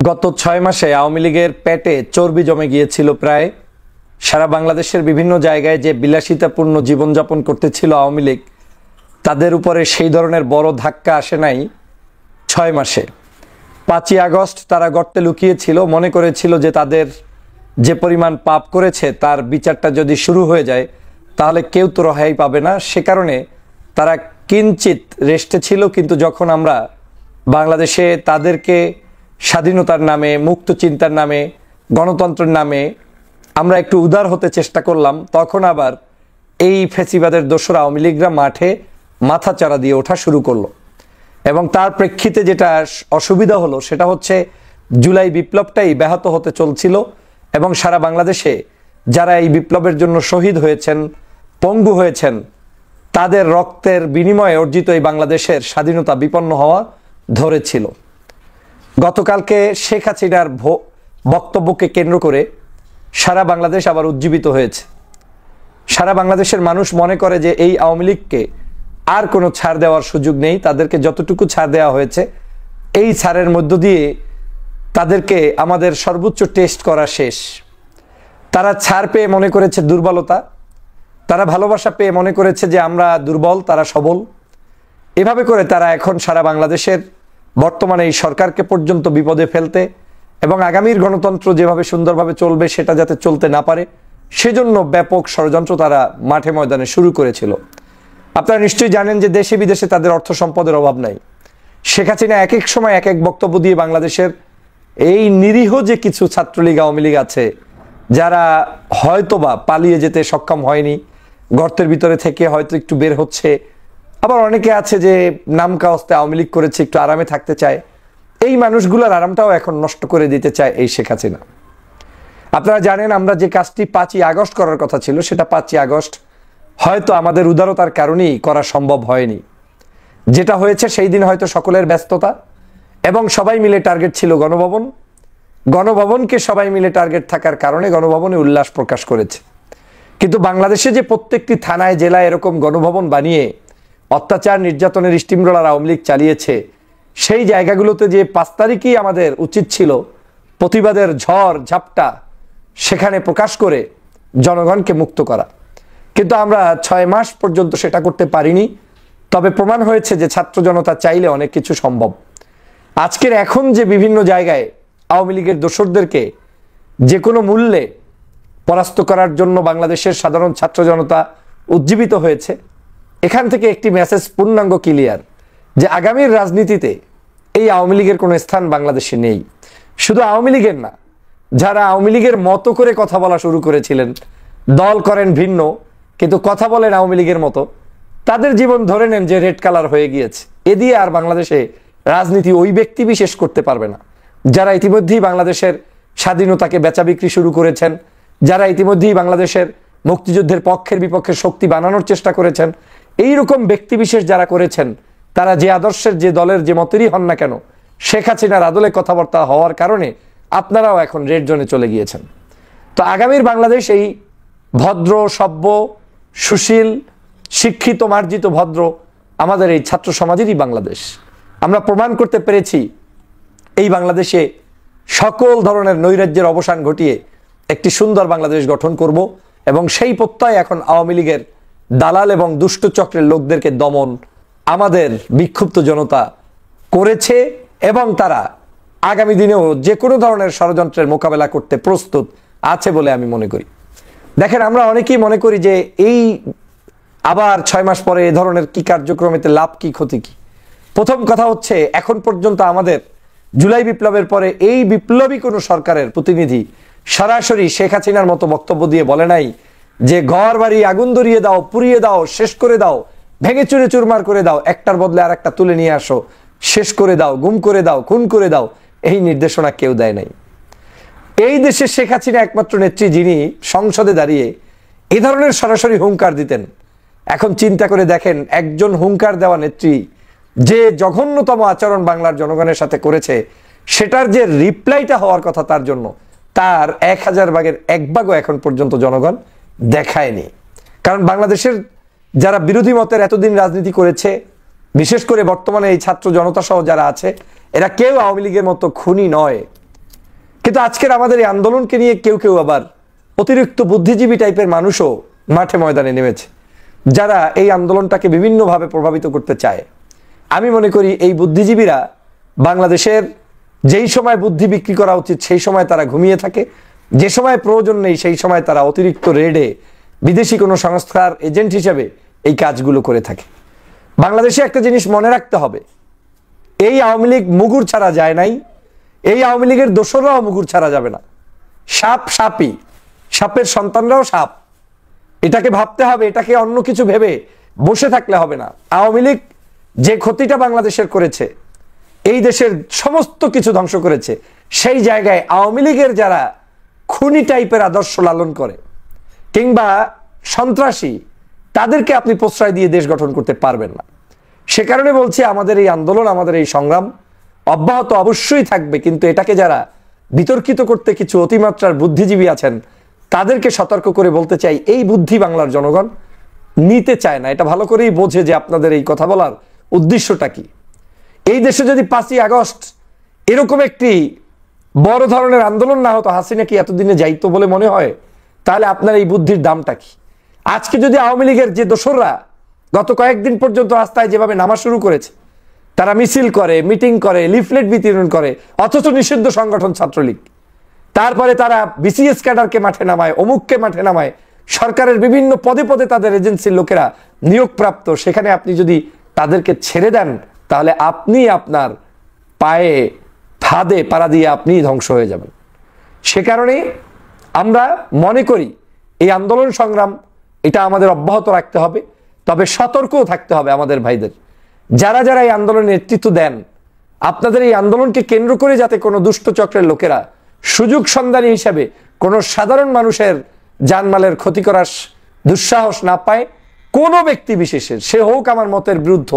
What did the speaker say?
গত 6 মাসে আওয়ামী লীগের পেটে চর্বি জমে গিয়েছিল প্রায়। সারা বাংলাদেশের বিভিন্ন জায়গায় যে বিলাসিতাপূর্ণ জীবনযাপন করতেছিল আওয়ামী লীগ, তাদের উপরে সেই ধরনের বড় ধাক্কা আসে নাই 6 মাসে। 5ই আগস্ট তারা গর্তে লুকিয়েছিল, মনে করেছিল যে তাদের যে পরিমাণ পাপ করেছে তার বিচারটা যদি শুরু হয়ে যায় তাহলে কেউ তো রেহাই পাবে না। সে কারণে তারা কিঞ্চিত রেস্টে ছিল। কিন্তু যখন আমরা বাংলাদেশে তাদেরকে স্বাধীনতার নামে, মুক্ত চিন্তার নামে, গণতন্ত্রের নামে আমরা একটু উদার হতে চেষ্টা করলাম, তখন আবার এই ফ্যাসিবাদের দোসরা আওয়ামী লীগরা মাঠে মাথা চারা দিয়ে ওঠা শুরু করলো। এবং তার প্রেক্ষিতে যেটা অসুবিধা হলো সেটা হচ্ছে জুলাই বিপ্লবটাই ব্যাহত হতে চলছিল এবং সারা বাংলাদেশে যারা এই বিপ্লবের জন্য শহীদ হয়েছেন, পঙ্গু হয়েছেন, তাদের রক্তের বিনিময়ে অর্জিত এই বাংলাদেশের স্বাধীনতা বিপন্ন হওয়া ধরেছিল। গতকালকে শেখ হাসিনার বক্তব্যকে কেন্দ্র করে সারা বাংলাদেশ আবার উজ্জীবিত হয়েছে। সারা বাংলাদেশের মানুষ মনে করে যে এই আওয়ামী লীগকে আর কোনো ছাড় দেওয়ার সুযোগ নেই। তাদেরকে যতটুকু ছাড় দেওয়া হয়েছে এই ছাড়ের মধ্য দিয়ে তাদেরকে আমাদের সর্বোচ্চ টেস্ট করা শেষ। তারা ছাড় পেয়ে মনে করেছে দুর্বলতা, তারা ভালোবাসা পেয়ে মনে করেছে যে আমরা দুর্বল, তারা সবল। এভাবে করে তারা এখন সারা বাংলাদেশের বর্তমানে এই সরকারকে পর্যন্ত বিপদে ফেলতে এবং আগামীর গণতন্ত্র যেভাবে সুন্দরভাবে চলবে সেটা যাতে চলতে না পারে সেজন্য ব্যাপক ষড়যন্ত্র তারা মাঠে ময়দানে শুরু করেছিল। আপনারা নিশ্চয়ই জানেন যে দেশে বিদেশে তাদের অর্থ সম্পদের অভাব নাই। শেখ হাসিনা এক এক সময় এক এক বক্তব্য দিয়ে বাংলাদেশের এই নিরীহ যে কিছু ছাত্রলীগ, আওয়ামী লীগ আছে যারা হয়তোবা পালিয়ে যেতে সক্ষম হয়নি, গর্তের ভিতরে থেকে হয়তো একটু বের হচ্ছে, আবার অনেকে আছে যে নামকা হস্তে আওয়ামী লীগ করেছে, একটু আরামে থাকতে চায়, এই মানুষগুলোর আরামটাও এখন নষ্ট করে দিতে চায় এই শেখ হাসিনা। আপনারা জানেন আমরা যে কাজটি 5ই আগস্ট করার কথা ছিল সেটা 5ই আগস্ট হয়তো আমাদের উদারতার কারণেই করা সম্ভব হয়নি। যেটা হয়েছে সেই দিন হয়তো সকলের ব্যস্ততা এবং সবাই মিলে টার্গেট ছিল গণভবন। গণভবনকে সবাই মিলে টার্গেট থাকার কারণে গণভবনে উল্লাস প্রকাশ করেছে। কিন্তু বাংলাদেশে যে প্রত্যেকটি থানায়, জেলায় এরকম গণভবন বানিয়ে অত্যাচার, নির্যাতনের স্টিমরোলার আওয়ামী লীগ চালিয়েছে, সেই জায়গাগুলোতে যে 5 তারিখই আমাদের উচিত ছিল প্রতিবাদের ঝড় ঝাপটা সেখানে প্রকাশ করে জনগণকে মুক্ত করা। কিন্তু আমরা 6 মাস পর্যন্ত সেটা করতে পারিনি। তবে প্রমাণ হয়েছে যে ছাত্র জনতা চাইলে অনেক কিছু সম্ভব। আজকের এখন যে বিভিন্ন জায়গায় আওয়ামী লীগের দোসরদেরকে যে কোনো মূল্যে পরাস্ত করার জন্য বাংলাদেশের সাধারণ ছাত্র জনতা উজ্জীবিত হয়েছে, এখান থেকে একটি মেসেজ পূর্ণাঙ্গ ক্লিয়ার যে আগামীর রাজনীতিতে এই আওয়ামী লীগের কোনো স্থান বাংলাদেশে নেই। শুধু আওয়ামী লীগের না, যারা আওয়ামী লীগের মতো করে কথা বলা শুরু করেছিলেন, দল করেন ভিন্ন কিন্তু কথা বলেন আওয়ামী লীগের মতো, তাদের জীবন ধরে নেন যে রেড কালার হয়ে গিয়েছে। এ দিয়ে আর বাংলাদেশে রাজনীতি ওই ব্যক্তি বিশেষ করতে পারবে না যারা ইতিমধ্যেই বাংলাদেশের স্বাধীনতাকে বেচা বিক্রি শুরু করেছেন, যারা ইতিমধ্যেই বাংলাদেশের মুক্তিযুদ্ধের পক্ষের বিপক্ষের শক্তি বানানোর চেষ্টা করেছেন। এইরকম ব্যক্তি বিশেষ যারা করেছেন, তারা যে আদর্শের, যে দলের, যে মতেরই হন না কেন, শেখ হাসিনার আদলে কথাবার্তা হওয়ার কারণে আপনারাও এখন রেড জোনে চলে গিয়েছেন। তো আগামীর বাংলাদেশ এই ভদ্র, সভ্য, সুশীল, শিক্ষিত, মার্জিত, ভদ্র আমাদের এই ছাত্র সমাজেরই বাংলাদেশ। আমরা প্রমাণ করতে পেরেছি এই বাংলাদেশে সকল ধরনের নৈরাজ্যের অবসান ঘটিয়ে একটি সুন্দর বাংলাদেশ গঠন করব এবং সেই প্রত্যয় এখন আওয়ামী লীগের দালাল এবং দুষ্ট চক্রের লোকদেরকে দমন আমাদের বিক্ষুব্ধ জনতা করেছে এবং তারা আগামী দিনেও যে কোনো ধরনের ষড়যন্ত্রের মোকাবেলা করতে প্রস্তুত আছে বলে আমি মনে করি। দেখেন, আমরা অনেকেই মনে করি যে এই আবার 6 মাস পরে এ ধরনের কি কার্যক্রমেতে লাভ কি, ক্ষতি কি। প্রথম কথা হচ্ছে, এখন পর্যন্ত আমাদের জুলাই বিপ্লবের পরে এই বিপ্লবী কোনো সরকারের প্রতিনিধি সরাসরি শেখ হাসিনার মতো বক্তব্য দিয়ে বলে নাই যে ঘর বাড়ি আগুন ধরিয়ে দাও, পুড়িয়ে দাও, শেষ করে দাও, ভেঙে চুরে চুরমার করে দাও, একটার বদলে আর একটা তুলে নিয়ে আসো, শেষ করে দাও, গুম করে দাও, খুন করে দাও। এই নির্দেশনা কেউ দেয় নাই। এই দেশে শেখ হাসিনা একমাত্র নেত্রী যিনি সংসদে দাঁড়িয়ে এ ধরনের সরাসরি হুঙ্কার দিতেন। এখন চিন্তা করে দেখেন, একজন হুঙ্কার দেওয়া নেত্রী যে জঘন্যতম আচরণ বাংলার জনগণের সাথে করেছে, সেটার যে রিপ্লাইটা হওয়ার কথা তার জন্য, তার 1000 ভাগের 1 ভাগও এখন পর্যন্ত জনগণ দেখায়নি। কারণ বাংলাদেশের যারা বিরোধী মতের এতদিন রাজনীতি করেছে, বিশেষ করে বর্তমানে এই ছাত্র জনতা সহ যারা আছে, এরা কেউ আওয়ামী লীগের মতো খুনি নয়। কিন্তু আজকের আমাদের এই আন্দোলনকে নিয়ে কেউ কেউ আবার অতিরিক্ত বুদ্ধিজীবী টাইপের মানুষও মাঠে ময়দানে নেমেছে, যারা এই আন্দোলনটাকে বিভিন্নভাবে প্রভাবিত করতে চায়। আমি মনে করি এই বুদ্ধিজীবীরা বাংলাদেশের যেই সময় বুদ্ধি বিক্রি করা উচিত সেই সময় তারা ঘুমিয়ে থাকে, যে সময় প্রয়োজন নেই সেই সময় তারা অতিরিক্ত রেডে বিদেশি কোনো সংস্থার এজেন্ট হিসেবে এই কাজগুলো করে থাকে। বাংলাদেশে একটা জিনিস মনে রাখতে হবে, এই আওয়ামী লীগ মুগুর ছাড়া যায় নাই, এই আওয়ামী লীগের দোসররাও মুগুর ছাড়া যাবে না। সাপ সাপই, সাপের সন্তানরাও সাপ। এটাকে ভাবতে হবে, এটাকে অন্য কিছু ভেবে বসে থাকলে হবে না। আওয়ামী লীগ যে ক্ষতিটা বাংলাদেশের করেছে, এই দেশের সমস্ত কিছু ধ্বংস করেছে, সেই জায়গায় আওয়ামী লীগের যারা খুনি টাইপের আদর্শ লালন করে কিংবা সন্ত্রাসী, তাদেরকে আপনি প্রশ্রয় দিয়ে দেশ গঠন করতে পারবেন না। সে কারণে বলছি, আমাদের এই আন্দোলন, আমাদের এই সংগ্রাম অব্যাহত অবশ্যই থাকবে, কিন্তু এটাকে যারা বিতর্কিত করতে কিছু অতিমাত্রার বুদ্ধিজীবী আছেন, তাদেরকে সতর্ক করে বলতে চাই, এই বুদ্ধি বাংলার জনগণ নিতে চায় না। এটা ভালো করেই বোঝে যে আপনাদের এই কথা বলার উদ্দেশ্যটা কি। এই দেশে যদি 5ই আগস্ট এরকম একটি বড় ধরনের আন্দোলন না হতো, হাসিনা কি এতদিনে যাইতো বলে মনে হয়? তাহলে আপনার এই বুদ্ধির দামটা কি? আজকে যদি আওয়ামী লীগের যে দোসররা গত কয়েকদিন পর্যন্ত রাস্তায় যেভাবে নামা শুরু করেছে, তারা মিছিল করে, মিটিং করে, লিফলেট বিতরণ করে, অথচ নিষিদ্ধ সংগঠন ছাত্রলীগ, তারপরে তারা বিসিএস ক্যাডারকে মাঠে নামায়, অমুককে মাঠে নামায়, সরকারের বিভিন্ন পদে পদে তাদের এজেন্সির লোকেরা নিয়োগপ্রাপ্ত, সেখানে আপনি যদি তাদেরকে ছেড়ে দেন, তাহলে আপনি আপনার পায়ে ফাঁদে পাড়া দিয়ে আপনিই ধ্বংস হয়ে যাবেন। সে কারণে আমরা মনে করি এই আন্দোলন সংগ্রাম এটা আমাদের অব্যাহত রাখতে হবে, তবে সতর্কও থাকতে হবে আমাদের ভাইদের। যারা যারা এই আন্দোলনের নেতৃত্ব দেন, আপনাদের এই আন্দোলনকে কেন্দ্র করে যাতে কোনো দুষ্ট চক্রের লোকেরা সুযোগ সন্ধানী হিসাবে কোনো সাধারণ মানুষের জানমালের ক্ষতি করার দুঃসাহস না পায়, কোনো ব্যক্তি বিশেষের, সে হোক আমার মতের বিরুদ্ধ,